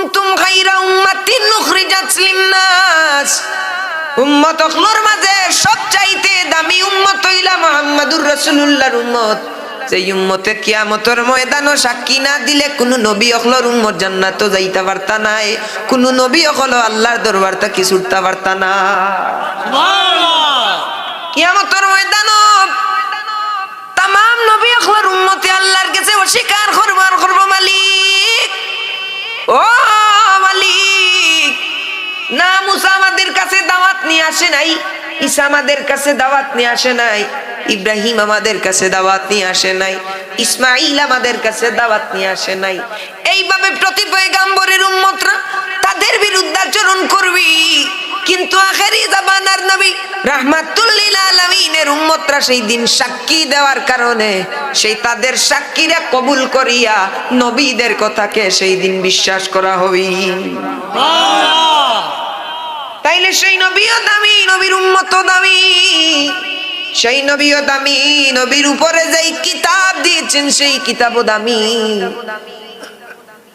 কুনতুম খায়রা উম্মাতিন উখরিজাত লিন-নাস, উম্মত অখলর মাঝে সবচাইতে দামি উম্মত হইলা মুহাম্মাদুর রাসূলুল্লাহর উম্মত। যে উম্মতে কিয়ামতের ময়দানও সাক্ষী না দিলে কোন নবী অখলর উম্মত জান্নাত যাইতে পারতা নাই, কোন নবী অখল আল্লাহর দরবার থেকে ছুটতে পারতা না। সুবহানাল্লাহ। কিয়ামতের ময়দানও तमाम নবী অখলর উম্মতে আল্লাহর কাছে অস্বীকার করব, মালিক ও মালিক, না মুসা আমাদের কাছে দাওয়াত নিয়ে আসে নাই, ঈসা আমাদের কাছে দাওয়াত নিয়ে আসে নাই, ইব্রাহিম আমাদের কাছে দাওয়াত নিয়ে আসে নাই, ইসমাঈল আমাদের কাছে দাওয়াত নিয়ে আসে নাই। এইভাবে প্রতি পয়গম্বরের উম্মতরা তাদের বিরুদ্ধে আচরণ করবি, কিন্তু আখেরি জামানার নবী রাহমাতুল লিল আলামিনের উম্মতরা সেই দিন সাক্ষী দেওয়ার কারণে সেই তাদের সাক্ষীরা কবুল করিয়া নবীদের কথাকে সেই দিন বিশ্বাস করা হবে। তাইলে সেই নবীও দামি, নবীর উম্মতও দামি, সেই নবীও দামি, নবীর উপরে যেই কিতাব দিয়েছেন সেই কিতাবও দামি।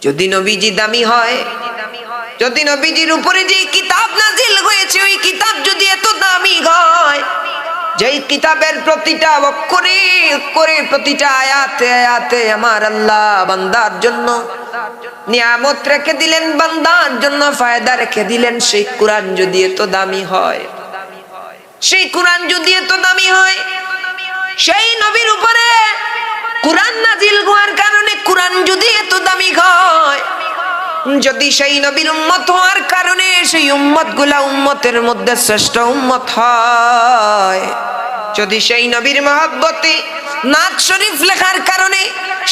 যদি নবীজি দামি হয়, যদি নবীজির উপরে যে কিতাব নাজিল হয়েছে ওই কিতাব যদি এত দামি হয়, যেই কিতাবের প্রতিটা অক্ষরে অক্ষরে প্রতিটা আয়াতে আয়াতে আমার আল্লাহ বান্দার জন্য নিয়ামত রেখে দিলেন, বান্দার জন্য ফায়দা রেখে দিলেন, সেই কোরআন যদি এত দামি হয়, সেই কোরআন যদি এত দামি হয়, সেই নবীর উপরে কোরআন নাজিল হওয়ার কারণে কোরআন যদি এত দামি হয়, যদি সেই নবীর উম্মত হওয়ার কারণে সেই উম্মতগুলা উম্মতের মধ্যে শ্রেষ্ঠ উম্মত হয়, যদি সেই নবীর মহব্বতে নাত শরীফ লেখার কারণে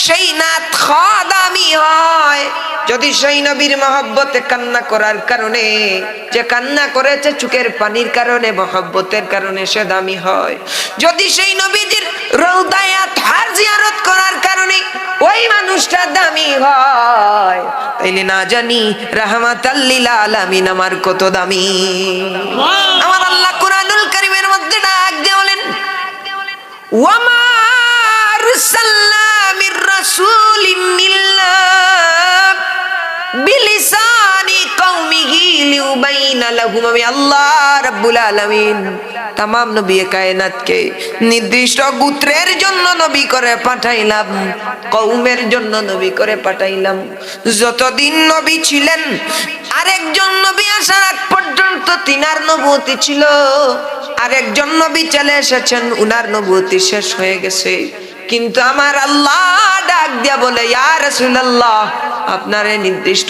সেই নাত দামি হয়, যদি সেই নবীর মহব্বতে কান্না করার কারণে যে কান্না করেছে চোখের পানির কারণে মহব্বতের কারণে সে দামি হয়, যদি সেই নবীজির রওদায়ে আতহার জিয়ারত করার কারণে ওই মানুষটা দামি হয়, তাইলে না জানি রাহমাতাল লিল আলামিন আমার কত দামি। আমার আল্লাহ কুরআনুল কারীমের মধ্যে ডাক দিয়ে বলেন, ওয়ামা আরসালনা মির রাসূলিন ইল্লা বিলিসানি কওমিহি লিউবাইনা লাহুম। আমি আল্লাহ রাব্বুল আলামিন तमाम নবী কায়নাতকে নির্দিষ্ট গোত্রের জন্য নবী করে পাঠাইলাম, কওমের জন্য নবী করে পাঠাইলাম। যতদিন নবী ছিলেন আরেকজন নবী আসার আগ পর্যন্ত তিনার নবুয়তি ছিল, আরেকজন নবী চলে এসেছেন উনার নবুয়তি শেষ হয়ে গেছে, কিন্তু আমার আল্লাহ ডাক দিয়া বলে, ইয়া রাসূলুল্লাহ আপনারে নির্দিষ্ট